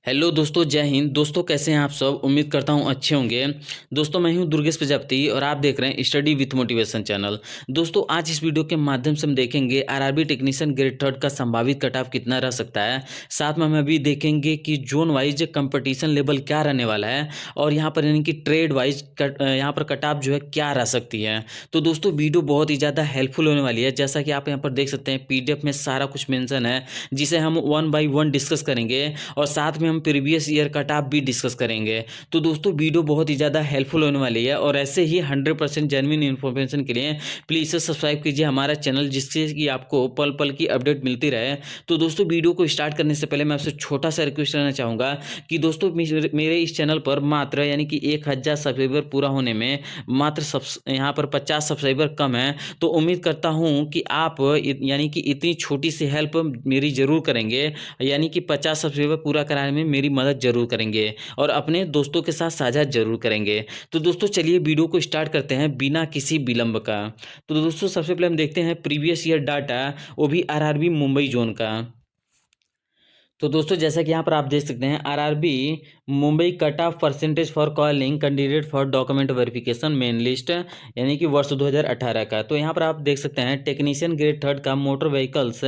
Hello दोस्तों, जय हिंद। दोस्तों कैसे हैं आप सब? उम्मीद करता हूं अच्छे होंगे। दोस्तों मैं हूं दुर्गेश प्रजापति और आप देख रहे हैं स्टडी विथ मोटिवेशन चैनल। दोस्तों आज इस वीडियो के माध्यम से हम देखेंगे आरआरबी टेक्नीशियन ग्रेड थर्ड का संभावित कट ऑफ कितना रह सकता है। साथ में हम अभी देखेंगे कि जोन वाइज कंपटीशन लेवल क्या रहने वाला है और यहाँ पर यानी कि ट्रेड वाइज यहाँ पर कट ऑफ जो है क्या रह सकती है। तो दोस्तों वीडियो बहुत ही ज़्यादा हेल्पफुल होने वाली है। जैसा कि आप यहाँ पर देख सकते हैं PDF में सारा कुछ मेंशन है जिसे हम 1 बाय 1 डिस्कस करेंगे और साथ में हम प्रीवियस ईयर कट ऑफ भी डिस्कस करेंगे। तो दोस्तों वीडियो बहुत ही ज़्यादा हेल्पफुल होने वाली है और ऐसे ही 100% जेन्युइन इन्फॉर्मेशन के लिए प्लीज़ इसे सब्सक्राइब कीजिए हमारा चैनल, जिससे कि आपको पल पल की अपडेट मिलती रहे। तो दोस्तों वीडियो को स्टार्ट करने से पहले मैं आपसे छोटा सा रिक्वेस्ट करना चाहूँगा कि दोस्तों मेरे इस चैनल पर मात्र यानी कि 1000 सब्सक्राइबर पूरा होने में मात्र यहाँ पर 50 सब्सक्राइबर कम है। तो उम्मीद करता हूँ कि आप यानी कि इतनी छोटी सी हेल्प मेरी ज़रूर करेंगे, यानी कि 50 सब्सक्राइबर पूरा कराने में मेरी मदद ज़रूर करेंगे और अपने दोस्तों के साथ साझा ज़रूर करेंगे। तो दोस्तों चलिए वीडियो को स्टार्ट करते हैं बिना किसी विलंब का। तो दोस्तों सबसे पहले हम देखते हैं प्रीवियस ईयर डाटा, वो भी आरआरबी मुंबई जोन का। तो दोस्तों जैसा कि यहाँ पर आप देख सकते हैं RRB Mumbai cut off percentage for calling candidate for document verification main list, यानी कि वर्ष 2018 का। तो यहाँ पर आप देख सकते हैं टेक्नीशियन ग्रेड थर्ड का मोटर व्हीकल्स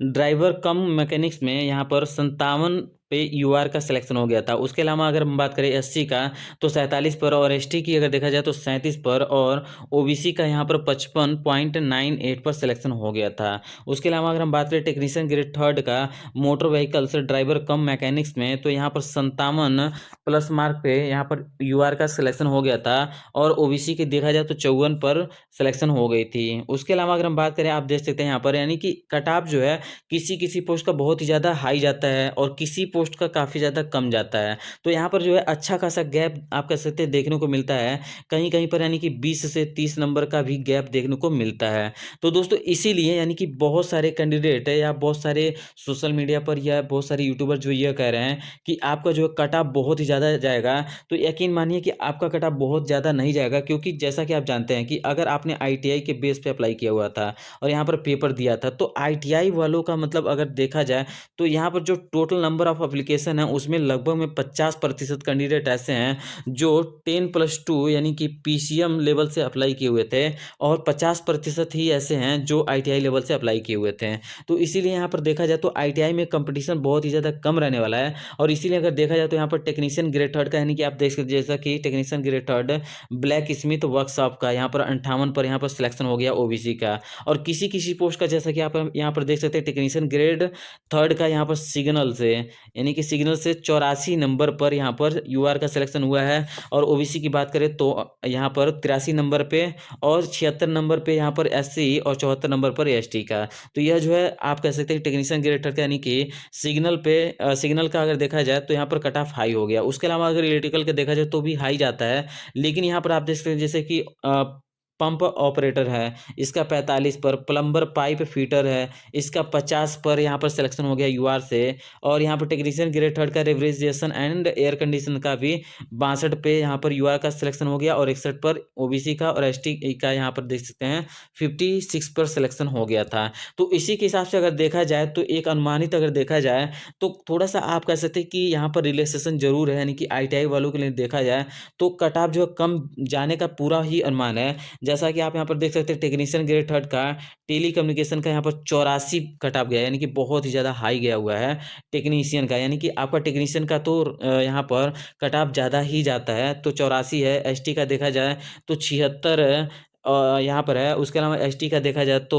ड्राइवर कम मैकेनिक्स में यहाँ पर 57 पे यूआर का सिलेक्शन हो गया था। उसके अलावा अगर हम बात करें एससी का तो 47 पर और एसटी की अगर देखा जाए तो 37 पर और ओबीसी का यहाँ पर 55.98 पर सिलेक्शन हो गया था। उसके अलावा अगर हम बात करें टेक्नीशियन ग्रेड थर्ड का मोटर व्हीकल्स ड्राइवर कम मैकेनिक्स में तो यहाँ पर 57 प्लस मार्क पे यहाँ पर यूआर का सिलेक्शन हो गया था और ओबीसी की देखा जाए तो 54 पर सिलेक्शन हो गई थी। उसके अलावा अगर हम बात करें आप देख सकते हैं यहाँ पर यानी कि कट ऑफ जो है किसी किसी पोस्ट का बहुत ही ज़्यादा हाई जाता है और किसी पोस्ट का काफ़ी ज़्यादा कम जाता है। तो यहाँ पर जो है अच्छा खासा गैप आप कह सकते हैं देखने को मिलता है, कहीं कहीं पर यानी कि 20 से 30 नंबर का भी गैप देखने को मिलता है। तो दोस्तों इसीलिए यानी कि बहुत सारे कैंडिडेट है या बहुत सारे सोशल मीडिया पर या बहुत सारे यूट्यूबर जो ये कह रहे हैं कि आपका जो है कट ऑफ बहुत ही ज़्यादा जाएगा, तो यकीन मानिए कि आपका कट ऑफ बहुत ज़्यादा नहीं जाएगा। क्योंकि जैसा कि आप जानते हैं कि अगर आपने ITI के बेस पे अप्लाई किया हुआ था और यहाँ पर पेपर दिया था तो ITI वालों का मतलब अगर देखा जाए तो यहाँ पर जो टोटल नंबर ऑफ एप्लीकेशन है उसमें लगभग में 50% कैंडिडेट ऐसे हैं जो 10+2 यानी कि PCM लेवल से अप्लाई किए हुए थे और 50% ही ऐसे हैं जो ITI लेवल से अप्लाई किए हुए थे। तो इसीलिए यहाँ पर देखा जाए तो ITI में कंपटीशन बहुत ही ज़्यादा कम रहने वाला है। और इसीलिए अगर देखा जाए तो यहाँ पर टेक्नीशियन ग्रेड थर्ड का यानी कि आप देख सकते जैसा कि technician grade third black Smith workshop का यहाँ पर 58 पर यहाँ पर सिलेक्शन हो गया ओबीसी का। और किसी किसी पोस्ट का जैसा कि आप यहाँ पर देख सकते हैं टेक्नीशियन ग्रेड थर्ड का यहाँ पर सिग्नल से यानी कि सिग्नल से 84 नंबर पर यहाँ पर यूआर का सिलेक्शन हुआ है। और ओबीसी की बात करें तो यहाँ पर 83 नंबर पे और 76 नंबर पे यहाँ पर एससी और 74 नंबर पर एसटी का। तो यह जो है आप कह सकते हैं टेक्नीशियन ग्रेड थर्ड का यानी कि सिग्नल का अगर देखा जाए तो यहाँ पर कट ऑफ हाई हो गया। उसके अलावा अगर इलेक्ट्रिकल का देखा जाए तो भी हाई जाता है, लेकिन यहाँ पर आप देख सकते हैं जैसे कि पंप ऑपरेटर है इसका 45 पर, प्लम्बर पाइप फिटर है इसका 50 पर यहाँ पर सिलेक्शन हो गया यूआर से। और यहाँ पर टेक्नीशियन ग्रेड थर्ड का रेफ्रिजरेशन एंड एयर कंडीशन का भी 62 पे यहाँ पर यूआर का सिलेक्शन हो गया और 61 पर ओबीसी का और एसटी का यहाँ पर देख सकते हैं 56 पर सिलेक्शन हो गया था। तो इसी के हिसाब से अगर देखा जाए तो एक अनुमानित अगर देखा जाए तो थोड़ा सा आप कह सकते हैं कि यहाँ पर रिलैक्सेशन जरूर है, यानी कि ITI वालों के लिए देखा जाए तो कट ऑफ जो कम जाने का पूरा ही अनुमान है। जैसा कि आप यहाँ पर देख सकते हैं टेक्नीशियन ग्रेड थर्ड का टेली कम्युनिकेशन का यहाँ पर 84 कट ऑफ गया, यानी कि बहुत ही ज़्यादा हाई गया हुआ है टेक्नीशियन का। यानी कि आपका टेक्नीशियन का तो यहाँ पर कट ऑफ ज़्यादा ही जाता है, तो 84 है। एसटी का देखा जाए तो 76 यहाँ पर है। उसके अलावा एसटी का देखा जाए तो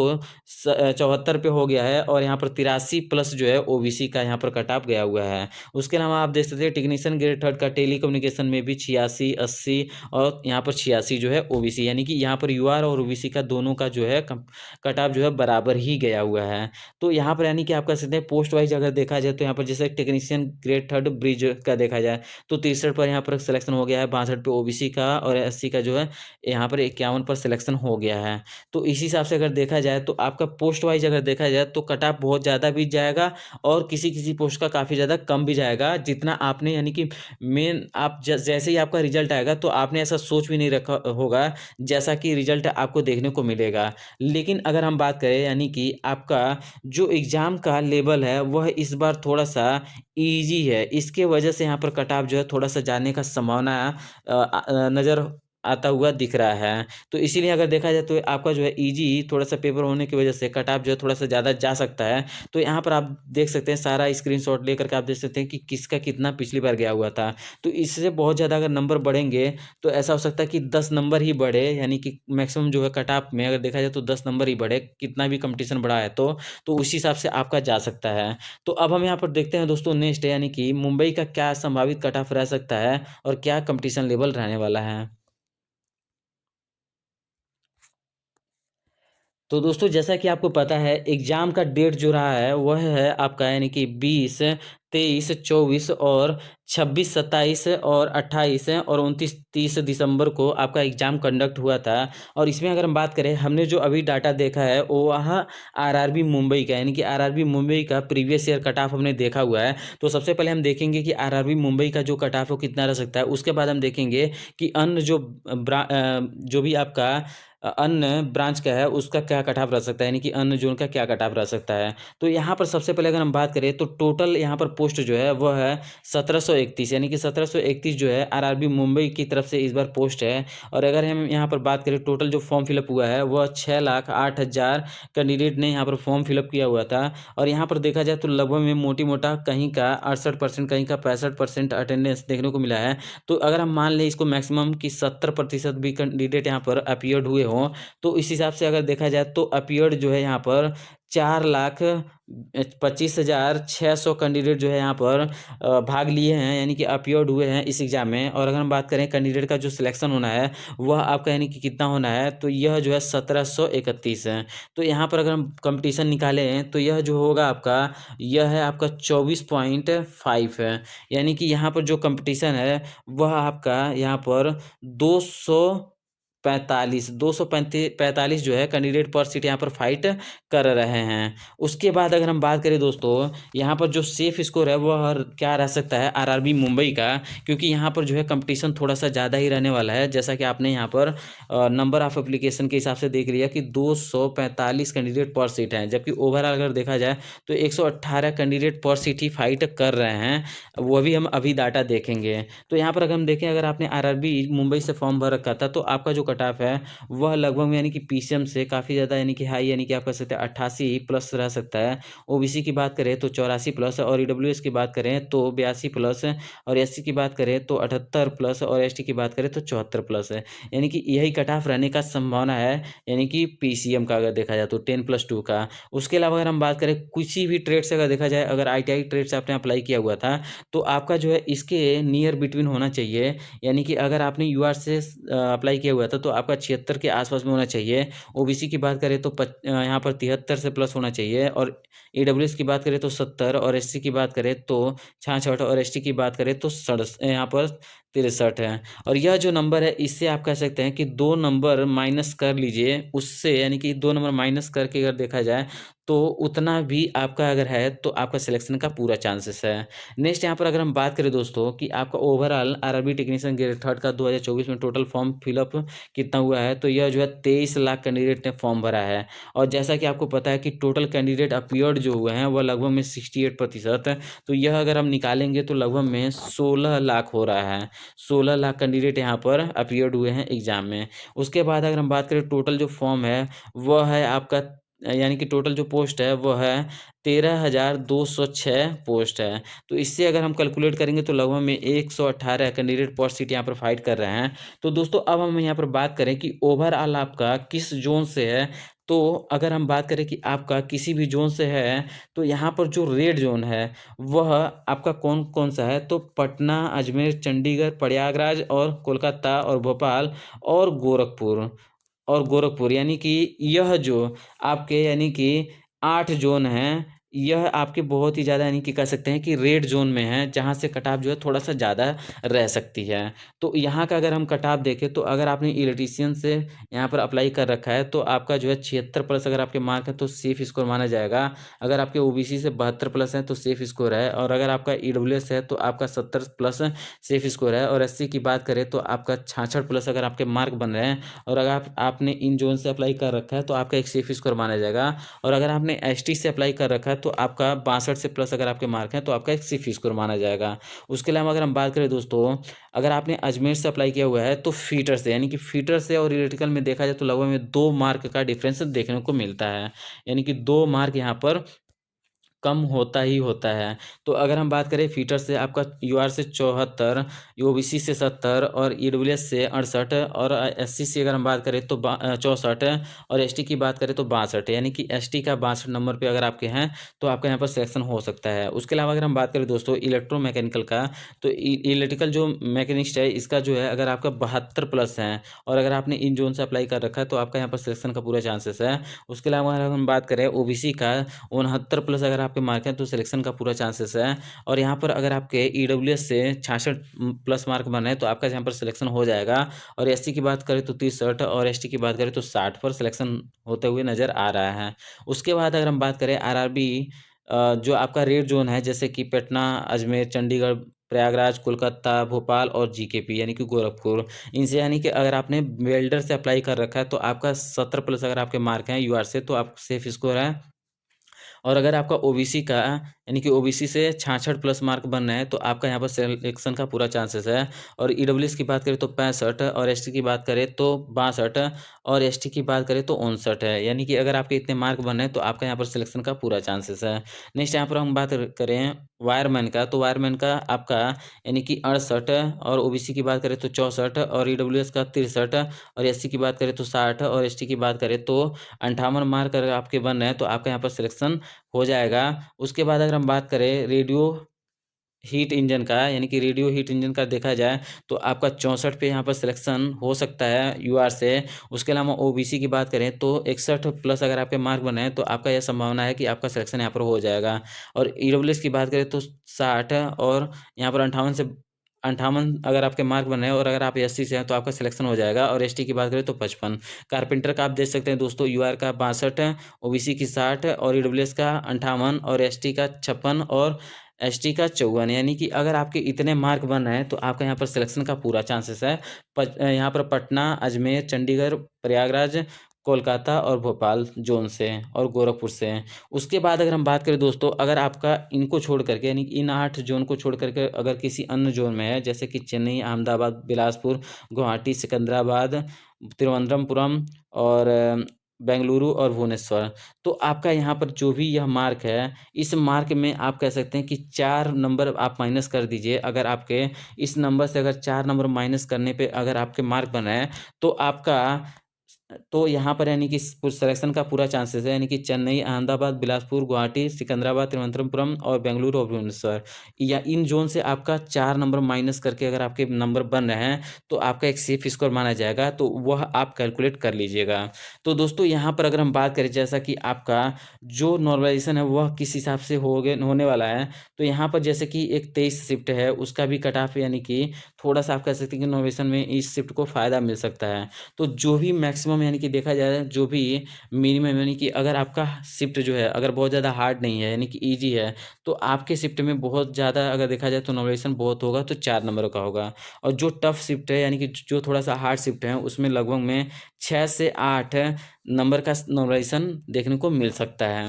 74 पे हो गया है और यहाँ पर 83 प्लस जो है ओबीसी का यहाँ पर कट ऑफ गया हुआ है। उसके अलावा आप देख सकते हैं टेक्नीशियन ग्रेड थर्ड का टेली कम्युनिकेशन में भी 86, 80 और यहाँ पर 86 जो है ओबीसी, यानी कि यहाँ पर यूआर और ओबीसी का दोनों का जो है कट ऑफ जो है बराबर ही गया हुआ है। तो यहाँ पर यानी कि आप कह सकते हैं पोस्ट वाइज अगर देखा जाए तो यहाँ पर जैसे टेक्नीशियन ग्रेड थर्ड ब्रिज का देखा जाए तो 63 पर यहाँ पर सिलेक्शन हो गया है, 62 पे ओबीसी का और एससी का जो है यहाँ पर 51 पर सिलेक्शन हो गया है। तो इस हिसाब से अगर देखा जाए तो आपका पोस्ट वाइज अगर देखा जाए तो कट ऑफ बहुत ज़्यादा भी जाएगा और किसी-किसी पोस्ट का काफ़ी ज़्यादा कम भी जाएगा, जितना आपने यानी कि मेन आप जैसे ही आपका रिज़ल्ट आएगा तो आपने ऐसा सोच भी नहीं रखा होगा, जैसा कि रिज़ल्ट आपको देखने को मिलेगा। लेकिन अगर हम बात करें यानी कि आपका जो एग्ज़ाम का लेवल है, वह इस बार थोड़ा-सा ईज़ी है। इसके वजह से यहाँ पर कट ऑफ जो है थोड़ा-सा जाने का संभावना नज़र आता हुआ दिख रहा है। तो इसीलिए अगर देखा जाए तो आपका जो है ईज़ी थोड़ा-सा पेपर होने की वजह से कट ऑफ जो है थोड़ा-सा ज़्यादा जा सकता है। तो यहाँ पर आप देख सकते हैं सारा स्क्रीनशॉट लेकर के आप देख सकते हैं कि किसका कितना पिछली बार गया हुआ था। तो इससे बहुत ज़्यादा अगर नंबर बढ़ेंगे तो ऐसा हो सकता है कि 10 नंबर ही बढ़े, यानी कि मैक्सिमम जो है कट ऑफ में अगर देखा जाए तो 10 नंबर ही बढ़े, कितना भी कॉम्पिटिशन बढ़ा है तो उस हिसाब से आपका जा सकता है। तो अब हम यहाँ पर देखते हैं दोस्तों नेक्स्ट, यानी कि मुंबई का क्या संभावित कट ऑफ रह सकता है और क्या कॉम्पिटिशन लेवल रहने वाला है। तो दोस्तों जैसा कि आपको पता है एग्ज़ाम का डेट जो रहा है वह है आपका यानी कि 20, 23, 24 और 26, 27 और 28 और 29, 30 दिसंबर को आपका एग्ज़ाम कंडक्ट हुआ था। और इसमें अगर हम बात करें, हमने जो अभी डाटा देखा है वो वह आरआरबी मुंबई का, यानी कि आरआरबी मुंबई का प्रीवियस ईयर कट ऑफ हमने देखा हुआ है। तो सबसे पहले हम देखेंगे कि आरआरबी मुंबई का जो कट ऑफ है वो कितना रह सकता है। उसके बाद हम देखेंगे कि अन्य जो भी आपका अन्य ब्रांच का है उसका क्या कट ऑफ रह सकता है, यानी कि अन्य ज़ोन का क्या कट ऑफ रह सकता है। तो यहाँ पर सबसे पहले अगर हम बात करें तो टोटल यहाँ पर पोस्ट जो है वह है 1731, यानी कि 1731 जो है आरआरबी मुंबई की तरफ से इस बार पोस्ट है। और अगर हम यहाँ पर बात करें टोटल जो फॉर्म फिलअप हुआ है वह 6,08,000 कैंडिडेट ने यहाँ पर फॉर्म फिलअप किया हुआ था। और यहाँ पर देखा जाए तो लगभग में मोटी मोटा कहीं का 68%, कहीं का 65% अटेंडेंस देखने को मिला है। तो अगर हम मान लें इसको मैक्सिमम कि 70% भी कैंडिडेट यहाँ पर अपीयर्ड हुए हों, तो इस हिसाब से अगर देखा जाए तो अपीयर्ड जो है यहाँ पर 4,25,600 कैंडिडेट जो है यहाँ पर भाग लिए हैं, यानी कि अपीयर्ड हुए हैं इस एग्ज़ाम में। और अगर हम बात करें कैंडिडेट का जो सिलेक्शन होना है वह आपका यानी कि कितना होना है, तो यह जो है 1731 है। तो यहाँ पर अगर हम कंपटीशन निकालें तो यह जो होगा आपका, यह है आपका 24.5 है। यानी कि यहाँ पर जो कंपटीशन है वह आपका यहाँ पर 245 जो है कैंडिडेट पर सीट यहाँ पर फाइट कर रहे हैं। उसके बाद अगर हम बात करें दोस्तों, यहाँ पर जो सेफ स्कोर है वह क्या रह सकता है आरआरबी मुंबई का, क्योंकि यहाँ पर जो है कंपटीशन थोड़ा-सा ज़्यादा ही रहने वाला है। जैसा कि आपने यहाँ पर नंबर ऑफ एप्लीकेशन के हिसाब से देख लिया कि 245 कैंडिडेट पर सीट हैं, जबकि ओवरऑल अगर देखा जाए तो 118 कैंडिडेट पर सीट ही फाइट कर रहे हैं। वो भी हम अभी डाटा देखेंगे। तो यहाँ पर अगर हम देखें, अगर आपने आरआरबी मुंबई से फॉर्म भर रखा था तो आपका जो कट ऑफ है वह लगभग में यानी कि पीसीएम से काफ़ी ज़्यादा यानी कि हाई, यानी कि आप कह सकते हैं 88 प्लस रह सकता है। ओबीसी की बात करें तो 84 प्लस, और ईडब्ल्यूएस की बात करें तो 82 प्लस, और एससी की बात करें तो 78 प्लस, और एसटी की बात करें तो 74 प्लस है। यानी कि यही कट ऑफ रहने का संभावना है, यानी कि पीसीएम का अगर देखा जाए तो 10+2 का। उसके अलावा अगर हम बात करें किसी भी ट्रेड से अगर देखा जाए, अगर आईटीआई ट्रेड से आपने अप्लाई किया हुआ था तो आपका जो है इसके नियर बिटवीन होना चाहिए। यानी कि अगर आपने यूआर से अप्लाई किया हुआ था तो आपका 76 के आसपास में होना चाहिए। ओबीसी की बात करें तो यहाँ पर 73 से प्लस होना चाहिए, और ईडब्ल्यूएस की बात करें तो 70, और एससी की बात करें तो 66, और एसटी की बात करें तो 67, यहाँ पर 63 है। और यह जो नंबर है इससे आप कह सकते हैं कि 2 नंबर माइनस कर लीजिए उससे, यानी कि 2 नंबर माइनस करके अगर देखा जाए तो उतना भी आपका अगर है तो आपका सिलेक्शन का पूरा चांसेस है। नेक्स्ट यहाँ पर अगर हम बात करें दोस्तों कि आपका overall RRB technician grade third का 2024 में टोटल फॉर्म फिलअप कितना हुआ है, तो यह जो है 23 लाख कैंडिडेट ने फॉर्म भरा है। और जैसा कि आपको पता है कि टोटल कैंडिडेट अपीयर्ड जो हुए हैं वह लगभग में 68% है। तो यह अगर हम निकालेंगे तो लगभग में 16 लाख हो रहा है। 16 लाख कैंडिडेट यहाँ पर अपीयर्ड हुए हैं एग्जाम में। उसके बाद अगर हम बात करें टोटल जो फॉर्म है वह है आपका, यानी कि टोटल जो पोस्ट है वो है 13,206 पोस्ट है। तो इससे अगर हम कैलकुलेट करेंगे तो लगभग में 118 कैंडिडेट पर सीट यहाँ पर फाइट कर रहे हैं। तो दोस्तों अब हम यहाँ पर बात करें कि ओवरऑल आपका किस जोन से है, तो अगर हम बात करें कि आपका किसी भी जोन से है तो यहाँ पर जो रेड जोन है वह आपका कौन कौन सा है, तो पटना, अजमेर, चंडीगढ़, प्रयागराज और कोलकाता और भोपाल और गोरखपुर, यानी कि यह जो आपके यानी कि 8 जोन हैं, यह आपके बहुत ही ज़्यादा यानी कि कह सकते हैं कि रेड ज़ोन में है, जहाँ से कट-ऑफ जो है थोड़ा-सा ज़्यादा रह सकती है। तो यहाँ का अगर हम कट-ऑफ देखें तो अगर आपने इलेक्ट्रीशियन से यहाँ पर अप्लाई कर रखा है तो आपका जो है 76 प्लस अगर आपके मार्क है तो सेफ स्कोर माना जाएगा। अगर आपके ओबीसी से 72 प्लस है तो सेफ स्कोर है, और अगर आपका ईडब्ल्यूएस है तो आपका 70 प्लस सेफ स्कोर है, और एससी की बात करें तो आपका 66 प्लस अगर आपके मार्क बन रहे हैं और अगर आपने इन ज़ोन से अप्लाई कर रखा है तो आपका एक सेफ स्कोर माना जाएगा। और अगर आपने एसटी से अप्लाई कर रखा है तो आपका 62 से प्लस अगर आपके मार्क हैं तो आपका एक सेफ स्कोर माना जाएगा। उसके अलावा अगर हम बात करें दोस्तों, अगर आपने अजमेर से अप्लाई किया हुआ है तो फीटर से, यानी कि फीटर से और इलेक्ट्रिकल में देखा जाए तो लगभग में 2 मार्क का डिफरेंस देखने को मिलता है। यानी कि 2 मार्क यहाँ पर कम होता ही होता है। तो अगर हम बात करें फीटर से, आपका यूआर से 74, ओबीसी से 70 और ईडब्ल्यूएस से 68 और एससी से अगर हम बात करें तो 64 और एसटी की बात करें तो 62, यानी कि एसटी का 62 नंबर पे अगर आपके हैं तो आपका यहाँ पर सिलेक्शन हो सकता है। उसके अलावा अगर हम बात करें दोस्तों इलेक्ट्रोमैकेनिकल का, तो इलेक्ट्रिकल जो मैकेनिस्ट है इसका जो है अगर आपका 72 प्लस है और अगर आपने इन जोन से अप्लाई कर रखा है तो आपका यहाँ पर सिलेक्शन का पूरा चांसेस है। उसके अलावा अगर हम बात करें ओबीसी का 69 प्लस अगर आपके मार्क हैं तो सिलेक्शन का पूरा चांसेस है। और यहाँ पर अगर आपके ईडब्ल्यूएस से 66 प्लस मार्क बने तो आपका यहाँ पर सिलेक्शन हो जाएगा। और एससी की बात करें तो 63 और एसटी की बात करें तो 60 पर सिलेक्शन होते हुए नज़र आ रहा है। उसके बाद अगर हम बात करें आरआरबी, जो आपका रेड जोन है जैसे कि पटना, अजमेर, चंडीगढ़, प्रयागराज, कोलकाता, भोपाल और जीकेपी यानी कि गोरखपुर, इनसे यानी कि अगर आपने वेल्डर से अप्लाई कर रखा है तो आपका 70 प्लस अगर आपके मार्क हैं यूआर से तो आप सेफ स्कोर है। और अगर आपका ओबीसी का यानी कि ओबीसी से 66 प्लस मार्क बन रहे हैं तो आपका यहाँ पर सिलेक्शन का पूरा चांसेस है। और ईडब्ल्यूएस की बात करें तो 65 और एसटी की बात करें तो 62 और एसटी की बात करें तो 59 है, यानी कि अगर आपके इतने मार्क बन रहे हैं तो आपका यहाँ पर सिलेक्शन का पूरा चांसेस है। नेक्स्ट यहाँ पर हम बात करें वायरमैन का, तो वायरमैन का आपका यानी कि 68 और ओबीसी की बात करें तो 64 और ईडब्ल्यूएस का 63 और एससी की बात करें तो 60 और एसटी की बात करें तो 58 मार्क अगर आपके बन रहे हैं तो आपका यहाँ पर सिलेक्शन हो जाएगा। उसके बाद अगर हम बात करें रेडियो हीट इंजन का, यानी कि रेडियो हीट इंजन का देखा जाए तो आपका 64 पे यहाँ पर सिलेक्शन हो सकता है यूआर से। उसके अलावा ओबीसी की बात करें तो 61 प्लस अगर आपके मार्क बने हैं तो आपका यह संभावना है कि आपका सिलेक्शन यहाँ पर हो जाएगा। और ईडब्ल्यूएस की बात करें तो 60 और यहाँ पर 58 से 58 अगर आपके मार्क बने हैं और अगर आप एससी से हैं तो आपका सिलेक्शन हो जाएगा। और एसटी की बात करें तो 55। कारपेंटर का आप देख सकते हैं दोस्तों, यूआर का 62, ओबीसी की 60 और ईडब्ल्यूएस का 58 और एसटी का 56 और एसटी का 54, यानी कि अगर आपके इतने मार्क बन रहे हैं तो आपका यहाँ पर सिलेक्शन का पूरा चांसेस है। यहाँ पर पटना, अजमेर, चंडीगढ़, प्रयागराज, कोलकाता और भोपाल जोन से और गोरखपुर से। उसके बाद अगर हम बात करें दोस्तों, अगर आपका इनको छोड़ करके यानी कि इन 8 जोन को छोड़ करके अगर किसी अन्य जोन में है जैसे कि चेन्नई, अहमदाबाद, बिलासपुर, गुवाहाटी, सिकंदराबाद, तिरुवनंतपुरम और बेंगलुरु और भुवनेश्वर, तो आपका यहाँ पर जो भी यह मार्क है, इस मार्क में आप कह सकते हैं कि 4 नंबर आप माइनस कर दीजिए। अगर आपके इस नंबर से अगर 4 नंबर माइनस करने पे अगर आपके मार्क बन रहे हैं तो आपका तो यहाँ पर यानी कि सिलेक्शन का पूरा चांसेस है, यानी कि चेन्नई, अहमदाबाद, बिलासपुर, गुवाहाटी, सिकंदराबाद, तिरुवनंतपुरम और बेंगलुरु और भुवनेश्वर, या इन जोन से आपका 4 नंबर माइनस करके अगर आपके नंबर बन रहे हैं तो आपका एक सेफ स्कोर माना जाएगा, तो वह आप कैलकुलेट कर लीजिएगा। तो दोस्तों यहाँ पर अगर हम बात करें जैसा कि आपका जो नॉर्मलाइजेशन है वह किस हिसाब से होने वाला है, तो यहाँ पर जैसे कि एक 23 शिफ्ट है उसका भी कट ऑफ यानी कि थोड़ा-सा आप कह सकते हैं कि नॉर्मलाइजेशन में इस शिफ्ट को फ़ायदा मिल सकता है। तो जो भी मैक्सिमम यानी कि देखा जाए जो भी मिनिमम यानी कि अगर आपका शिफ्ट जो है अगर बहुत ज़्यादा हार्ड नहीं है यानी कि ईजी है, तो आपके शिफ्ट में बहुत ज़्यादा अगर देखा जाए तो नॉर्मलाइजेशन बहुत होगा तो 4 नंबर का होगा। और जो टफ शिफ्ट है यानी कि जो थोड़ा-सा हार्ड शिफ्ट है उसमें लगभग में 6 से 8 नंबर का नॉर्मलाइजेशन देखने को मिल सकता है।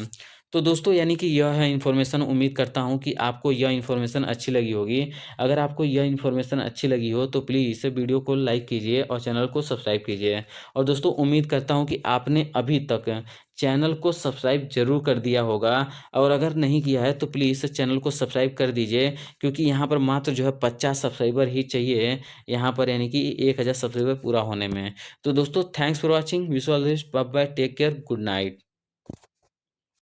तो दोस्तों यानी कि यह है इन्फॉर्मेशन, उम्मीद करता हूँ कि आपको यह इन्फॉर्मेशन अच्छी लगी होगी। अगर आपको यह इन्फॉर्मेशन अच्छी लगी हो तो प्लीज़ वीडियो को लाइक कीजिए और चैनल को सब्सक्राइब कीजिए। और दोस्तों उम्मीद करता हूँ कि आपने अभी तक चैनल को सब्सक्राइब ज़रूर कर दिया होगा, और अगर नहीं किया है तो प्लीज़ चैनल को सब्सक्राइब कर दीजिए, क्योंकि यहाँ पर मात्र जो है 50 सब्सक्राइबर ही चाहिए यहाँ पर, यानी कि 1000 सब्सक्राइबर पूरा होने में। तो दोस्तों thanks for watching, wish you all the best, bye bye, take care, good night.